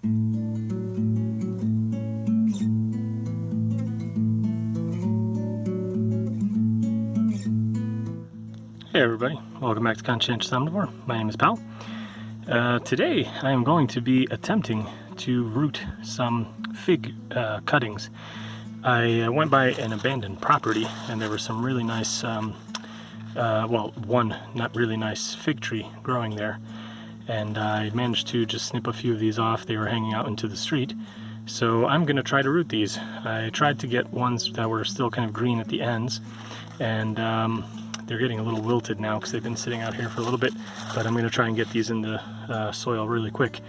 Hey everybody, welcome back to Conscientious Omnivore. My name is Pal. Today I am going to be attempting to root some fig cuttings. I went by an abandoned property and there was some really nice, well, one not really nice fig tree growing there, and I managed to just snip a few of these off. They were hanging out into the street, so I'm going to try to root these. I tried to get ones that were still kind of green at the ends, and they're getting a little wilted now because they've been sitting out here for a little bit, but I'm going to try and get these in the soil really quick.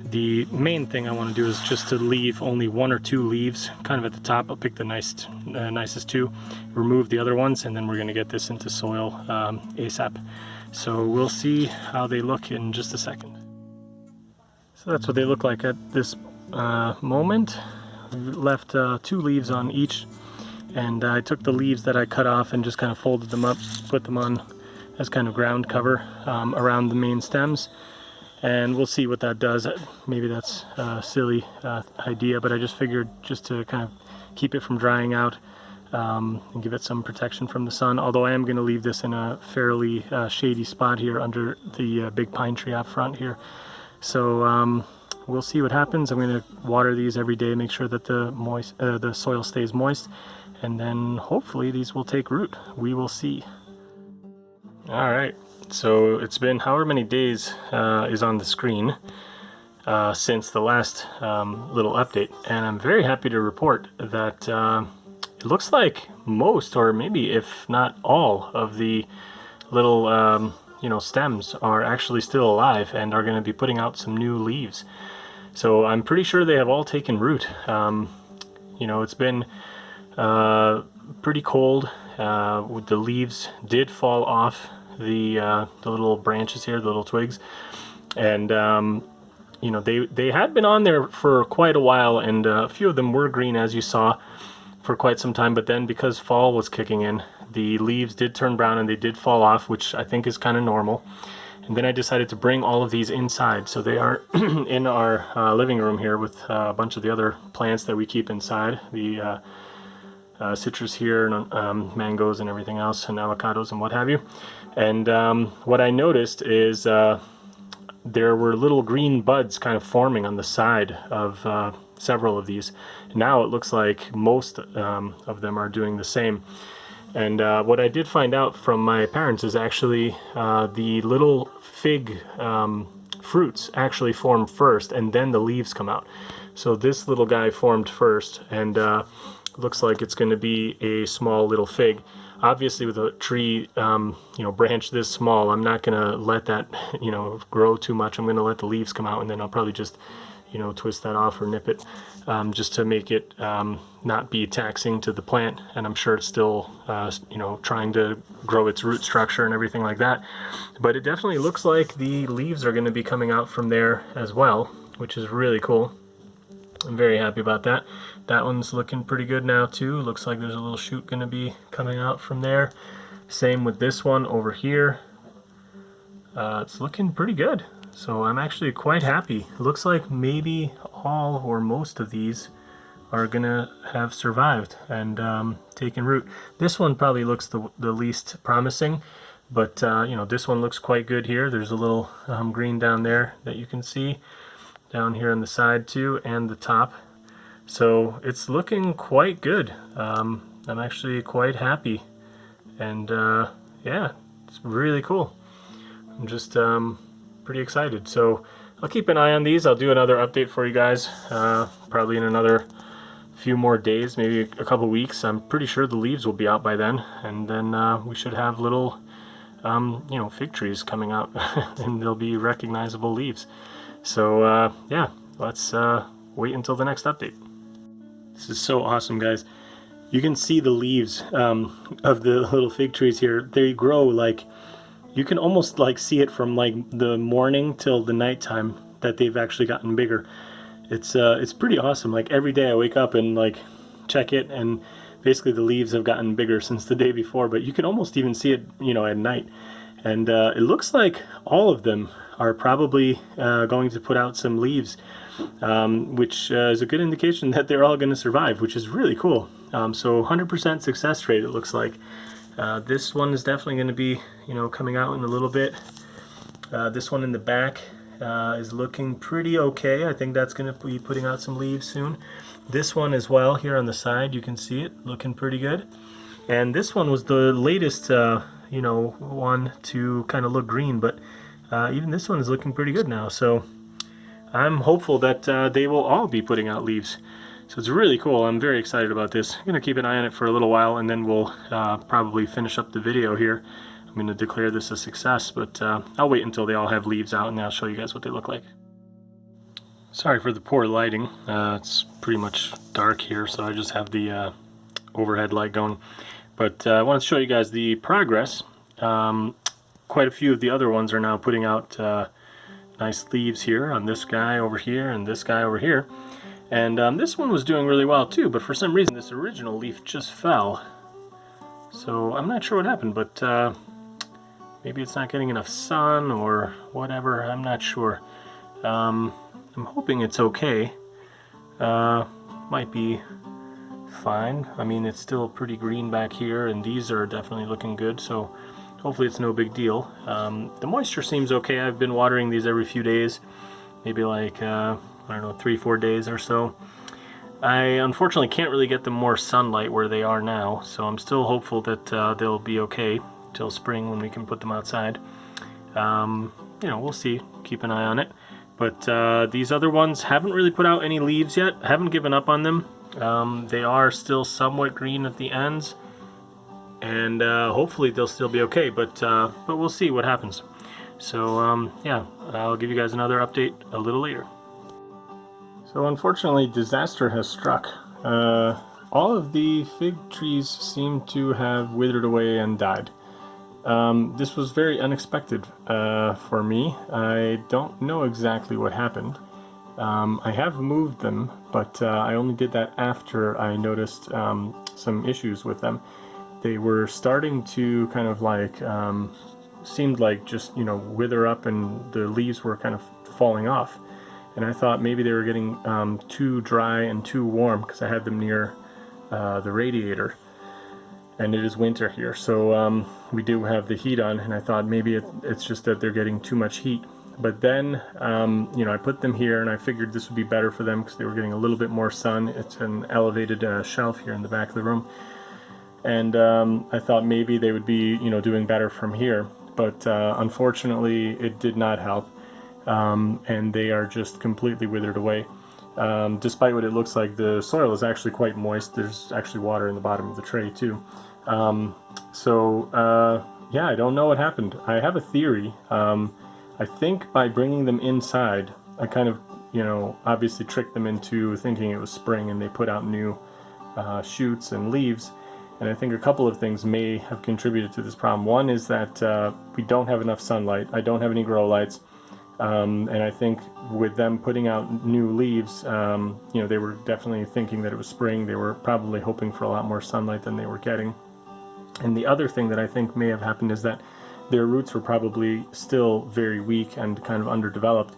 The main thing I want to do is just to leave only one or two leaves kind of at the top. I'll pick the nicest two, remove the other ones, and then we're going to get this into soil ASAP. So we'll see how they look in just a second. So that's what they look like at this moment. Left 2 leaves on each, and I took the leaves that I cut off and just kind of folded them up, put them on as kind of ground cover around the main stems, and we'll see what that does. Maybe that's a silly idea, but I just figured just to kind of keep it from drying out and give it some protection from the sun, although I am going to leave this in a fairly shady spot here under the big pine tree out front here. So we'll see what happens. I'm going to water these every day, make sure that the soil stays moist, and then hopefully these will take root. We will see. All right, so it's been however many days is on the screen since the last little update, and I'm very happy to report that it looks like most, or maybe if not all, of the little stems are actually still alive and are going to be putting out some new leaves. So I'm pretty sure they have all taken root. It's been pretty cold. The leaves did fall off the little branches here, the little twigs, and they had been on there for quite a while, and a few of them were green, as you saw, for quite some time. But then because fall was kicking in, the leaves did turn brown and they did fall off, which I think is kind of normal. And then I decided to bring all of these inside, so they are in our living room here with a bunch of the other plants that we keep inside, the citrus here, and mangoes and everything else, and avocados and what have you. And what I noticed is there were little green buds kind of forming on the side of several of these. Now it looks like most of them are doing the same. And what I did find out from my parents is actually the little fig fruits actually form first, and then the leaves come out. So this little guy formed first, and looks like it's going to be a small little fig. Obviously, with a tree, branch this small, I'm not going to let that, grow too much. I'm going to let the leaves come out, and then I'll probably just, twist that off or nip it, just to make it not be taxing to the plant. And I'm sure it's still, trying to grow its root structure and everything like that. But it definitely looks like the leaves are going to be coming out from there as well, which is really cool. I'm very happy about that. That one's looking pretty good now too. Looks like there's a little shoot going to be coming out from there. Same with this one over here. It's looking pretty good. So I'm actually quite happy. It looks like maybe all or most of these are gonna have survived and taken root. This one probably looks the least promising, but this one looks quite good here. There's a little green down there that you can see, down here on the side too, and the top. So it's looking quite good. I'm actually quite happy, and yeah, it's really cool. I'm just pretty excited. So I'll keep an eye on these. I'll do another update for you guys probably in another few more days, maybe a couple weeks. I'm pretty sure the leaves will be out by then, and then we should have little fig trees coming out and they'll be recognizable leaves. So yeah, let's wait until the next update. This is so awesome, guys. You can see the leaves of the little fig trees here. They grow like, you can almost like see it from like the morning till the nighttime that they've actually gotten bigger. It's pretty awesome. Like every day I wake up and like check it, and basically the leaves have gotten bigger since the day before, but you can almost even see it, at night. And it looks like all of them are probably going to put out some leaves, which is a good indication that they're all going to survive, which is really cool. So 100% success rate, it looks like. This one is definitely going to be, coming out in a little bit. This one in the back is looking pretty okay. I think that's going to be putting out some leaves soon. This one as well, here on the side, you can see it looking pretty good. And this one was the latest, one to kind of look green, but even this one is looking pretty good now. So I'm hopeful that they will all be putting out leaves. So it's really cool. I'm very excited about this. I'm going to keep an eye on it for a little while, and then we'll probably finish up the video here. I'm going to declare this a success, but I'll wait until they all have leaves out, and then I'll show you guys what they look like. Sorry for the poor lighting. It's pretty much dark here, so I just have the overhead light going. But I want to show you guys the progress. Quite a few of the other ones are now putting out nice leaves here on this guy over here and this guy over here. And this one was doing really well too, but for some reason this original leaf just fell. So I'm not sure what happened, but maybe it's not getting enough sun or whatever. I'm not sure. I'm hoping it's okay. Might be fine. I mean, it's still pretty green back here, and these are definitely looking good, so hopefully it's no big deal. The moisture seems okay. I've been watering these every few days, maybe like, I don't know, 3-4 days or so. I unfortunately can't really get them more sunlight where they are now, so I'm still hopeful that they'll be okay till spring when we can put them outside. We'll see. Keep an eye on it. But these other ones haven't really put out any leaves yet. I haven't given up on them. They are still somewhat green at the ends, and hopefully they'll still be okay, but we'll see what happens. So yeah, I'll give you guys another update a little later. So unfortunately, disaster has struck. All of the fig trees seem to have withered away and died. This was very unexpected for me. I don't know exactly what happened. I have moved them, but I only did that after I noticed some issues with them. They were starting to kind of like, seemed like just, wither up, and the leaves were kind of falling off. And I thought maybe they were getting too dry and too warm because I had them near the radiator. And it is winter here, so we do have the heat on, and I thought maybe it's just that they're getting too much heat. But then, I put them here, and I figured this would be better for them because they were getting a little bit more sun. It's an elevated shelf here in the back of the room. And I thought maybe they would be, doing better from here. But unfortunately, it did not help. And they are just completely withered away. Despite what it looks like, the soil is actually quite moist. There's actually water in the bottom of the tray too. Yeah, I don't know what happened. I have a theory. I think by bringing them inside, I kind of, obviously tricked them into thinking it was spring, and they put out new shoots and leaves. And I think a couple of things may have contributed to this problem. One is that we don't have enough sunlight. I don't have any grow lights. And I think with them putting out new leaves, they were definitely thinking that it was spring. They were probably hoping for a lot more sunlight than they were getting. And the other thing that I think may have happened is that their roots were probably still very weak and kind of underdeveloped.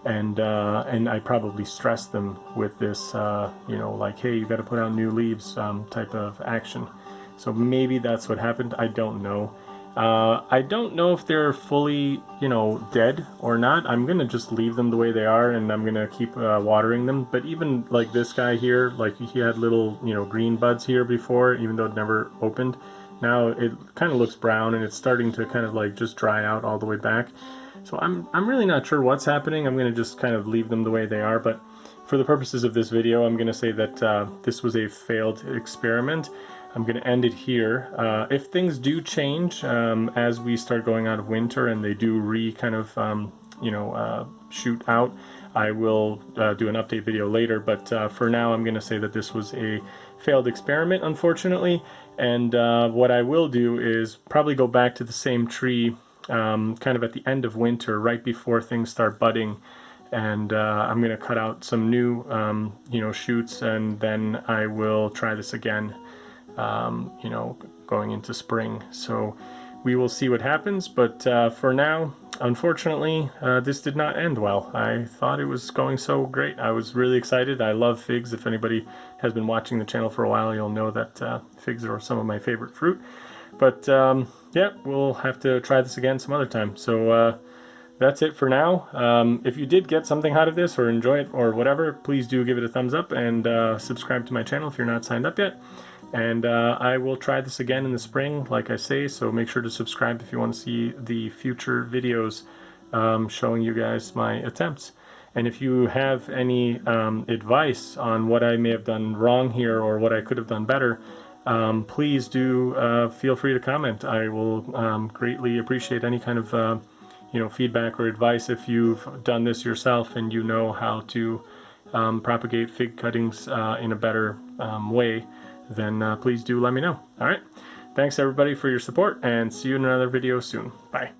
And I probably stressed them with this, like, hey, you got to put out new leaves type of action. So maybe that's what happened. I don't know. I don't know if they're fully, dead or not. I'm going to just leave them the way they are, and I'm going to keep watering them. But even like this guy here, like he had little, green buds here before, even though it never opened. Now it kind of looks brown, and it's starting to kind of like just dry out all the way back. So I'm really not sure what's happening. I'm going to just kind of leave them the way they are. But for the purposes of this video, I'm going to say that this was a failed experiment. I'm going to end it here. If things do change as we start going out of winter and they do shoot out, I will do an update video later. But for now, I'm going to say that this was a failed experiment, unfortunately. And what I will do is probably go back to the same tree kind of at the end of winter, right before things start budding. And I'm going to cut out some new, shoots, and then I will try this again. Going into spring. So we will see what happens, but for now, unfortunately, this did not end well. I thought it was going so great. I was really excited. I love figs. If anybody has been watching the channel for a while, you'll know that figs are some of my favorite fruit. But yeah, we'll have to try this again some other time. So that's it for now. If you did get something out of this or enjoy it or whatever, please do give it a thumbs up and subscribe to my channel if you're not signed up yet. And I will try this again in the spring, like I say, so make sure to subscribe if you want to see the future videos showing you guys my attempts. And if you have any advice on what I may have done wrong here or what I could have done better, please do feel free to comment. I will greatly appreciate any kind of feedback or advice. If you've done this yourself and you know how to propagate fig cuttings in a better way, then please do let me know. All right. Thanks everybody for your support, and see you in another video soon. Bye.